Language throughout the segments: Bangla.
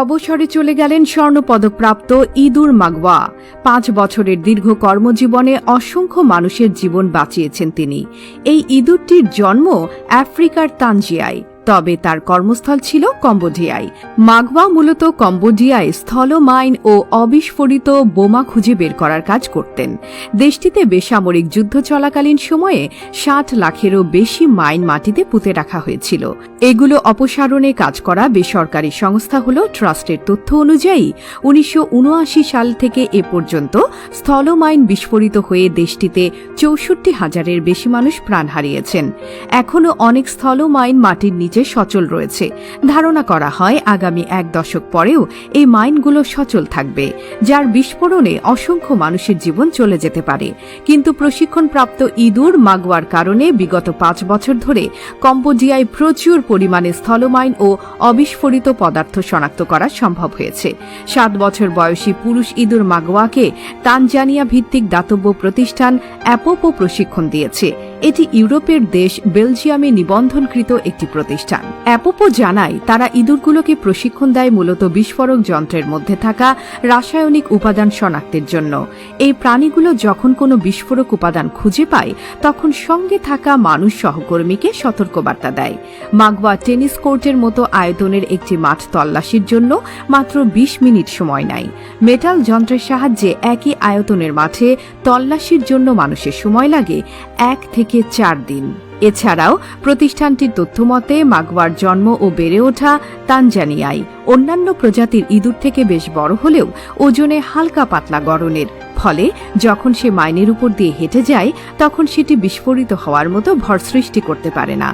অবসরে চলে গেলেন স্বর্ণপদকপ্রাপ্ত ইদুর মাগওয়া। ৫ বছরের দীর্ঘ কর্মজীবনে অসংখ্য মানুষের জীবন বাঁচিয়েছেন তিনি। এই ইঁদুরটির জন্ম আফ্রিকার তানজিয়ায়, তবে তার কর্মস্থল ছিল কম্বোডিয়ায়। মাগওয়া মূলত কম্বোডিয়ায় স্থল মাইন ও অবিস্ফোরিত বোমা খুঁজে বের করার কাজ করতেন। দেশটিতে বেসামরিক যুদ্ধ চলাকালীন সময়ে ৬০ লাখেরও বেশি মাইন মাটিতে পুঁতে রাখা হয়েছিল। এগুলো অপসারণে কাজ করা বেসরকারি সংস্থা হল ট্রাস্টের তথ্য অনুযায়ী ১৯৭৯ সাল থেকে এ পর্যন্ত স্থল মাইন বিস্ফোরিত হয়ে দেশটিতে ৬৪,০০০-এর বেশি মানুষ প্রাণ হারিয়েছেন। এখনও অনেক স্থল মাইন মাটির নিচে সচল রয়েছে। ধারণা করা হয় আগামী ১ দশক পরেও এই মাইনগুলো সচল থাকবে, যার বিস্ফোরণে অসংখ্য মানুষের জীবন চলে যেতে পারে। কিন্তু প্রশিক্ষণপ্রাপ্ত ইঁদুর মাগওয়ার কারণে বিগত ৫ বছর ধরে কম্বোডিয়ায় প্রচুর পরিমাণে স্থলমাইন ও অবিস্ফোরিত পদার্থ শনাক্ত করা সম্ভব হয়েছে। ৭ বছর বয়সী পুরুষ ইঁদুর মাগওয়াকে তানজানিয়া ভিত্তিক দাতব্য প্রতিষ্ঠান অ্যাপোপো প্রশিক্ষণ দিয়েছে। এটি ইউরোপের দেশ বেলজিয়ামে নিবন্ধনকৃত একটি প্রতিষ্ঠান। অ্যাপোপো জানায় তারা ইঁদুরগুলোকে প্রশিক্ষণ দেয় মূলত বিস্ফোরক যন্ত্রের মধ্যে থাকা রাসায়নিক উপাদান শনাক্তের জন্য। এই প্রাণীগুলো যখন কোনো বিস্ফোরক উপাদান খুঁজে পায় তখন সঙ্গে থাকা মানুষ সহকর্মীকে সতর্কবার্তা দেয়। মাগওয়া টেনিস কোর্টের মতো আয়তনের একটি মাঠ তল্লাশির জন্য মাত্র ২০ মিনিট সময় নেয়। মেটাল যন্ত্রের সাহায্যে একই আয়তনের মাঠে তল্লাশির জন্য মানুষের সময় লাগে ১ থেকে ৪ দিন। এছাড়াও প্রতিষ্ঠানটির তথ্যমতে মাগওয়ার জন্ম ও বেড়ে ওঠা তানজানিয়ায়। অন্যান্য প্রজাতির ইঁদুর থেকে বেশ বড় হলেও ওজনে হালকা পাতলা গড়নের, ফলে যখন সে মাইনের উপর দিয়ে হেঁটে যায় তখন সেটি বিস্ফোরিত হওয়ার মতো ভর সৃষ্টি করতে পারে না।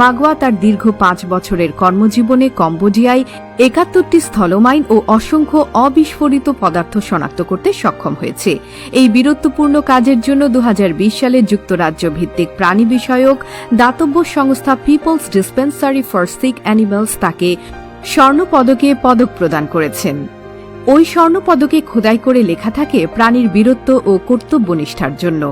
মাগওয়া তার দীর্ঘ ৫ বছরের কর্মজীবনে কম্বোডিয়ায় ৭১টি স্থলমাইন ও অসংখ্য অবিস্ফোরিত পদার্থ শনাক্ত করতে সক্ষম হয়েছে। এই বীরত্বপূর্ণ কাজের জন্য ২০২০ সালে যুক্তরাজ্য ভিত্তিক প্রাণী বিষয়ক দাতব্য সংস্থা People's Dispensary for Sick Animals তাকে স্বর্ণপদকে পদক প্রদান করেছেন। ওই স্বর্ণপদকে খোদাই করে লেখা থাকে প্রাণীর বীরত্ব ও কর্তব্যনিষ্ঠার জন্য।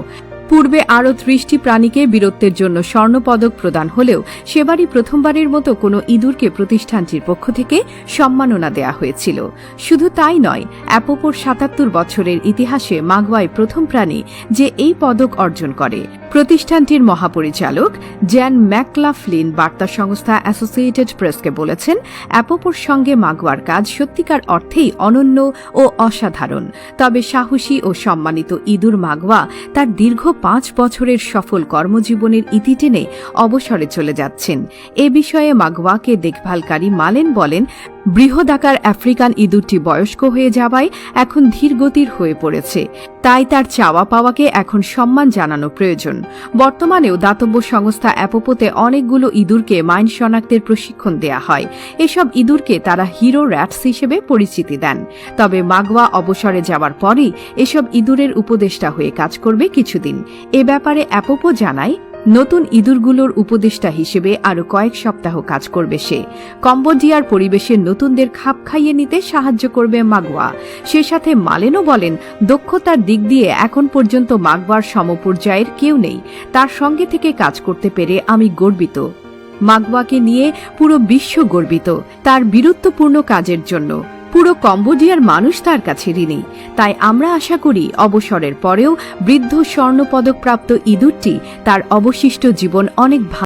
পূর্বে আরও ৩০টি প্রাণীকে বীরত্বের জন্য স্বর্ণপদক প্রদান হলেও সেবারই প্রথমবারের মতো কোনো ইঁদুরকে প্রতিষ্ঠানটির পক্ষ থেকে সম্মাননা দেয়া হয়েছিল। শুধু তাই নয়, অ্যাপোপোর ৭৭ বছরের ইতিহাসে মাগওয়াই প্রথম প্রাণী যে এই পদক অর্জন করে। প্রতিষ্ঠানটির মহাপরিচালক জ্যান ম্যাকলাফলিন বার্তা সংস্থা অ্যাসোসিয়েটেড প্রেসকে বলেছেন, অ্যাপোপোর সঙ্গে মাগওয়ার কাজ সত্যিকার অর্থেই অনন্য ও অসাধারণ। তবে সাহসী ও সম্মানিত ইঁদুর মাগওয়া তার দীর্ঘ ৫ বছরের সফল কর্মজীবনের ইতি টেনে অবসরে চলে যাচ্ছেন। এ বিষয়ে মাগওয়াকে দেখভালকারী মালেন বলেন, বৃহদাকার আফ্রিকান ইঁদুরটি বয়স্ক হয়ে যাওয়ায় এখন ধীরগতির হয়ে পড়েছে, তাই তার চাওয়া পাওয়াকে এখন সম্মান জানানো প্রয়োজন। বর্তমানেও দাতব্য সংস্থা অ্যাপোপোতে অনেকগুলো ইঁদুরকে মাইন শনাক্তের প্রশিক্ষণ দেয়া হয়। এসব ইঁদুরকে তারা হিরো র্যাটস হিসেবে পরিচিতি দেন। তবে মাগওয়া অবসরে যাওয়ার পরেই এসব ইঁদুরের উপদেষ্টা হয়ে কাজ করবে কিছুদিন। এ ব্যাপারে অ্যাপোপো জানায়, নতুন ইঁদুরগুলোর উপদেষ্টা হিসেবে আরও কয়েক সপ্তাহ কাজ করবে সে। কম্বোডিয়ার পরিবেশে নতুনদের খাপ খাইয়ে নিতে সাহায্য করবে মাগওয়া। সে সাথে মালেনও বলেন, দক্ষতার দিক দিয়ে এখন পর্যন্ত মাগওয়ার সমপর্যায়ের কেউ নেই। তার সঙ্গে থেকে কাজ করতে পেরে আমি গর্বিত। মাগওয়াকে নিয়ে পুরো বিশ্ব গর্বিত তার বীরত্বপূর্ণ কাজের জন্য। পুরো কম্বোডিয়ার মানুষ তার কাছে ঋণী। তাই আমরা আশা করি অবসরের পরেও বৃদ্ধ স্বর্ণপদকপ্রাপ্ত ইঁদুরটি তার অবশিষ্ট জীবন অনেক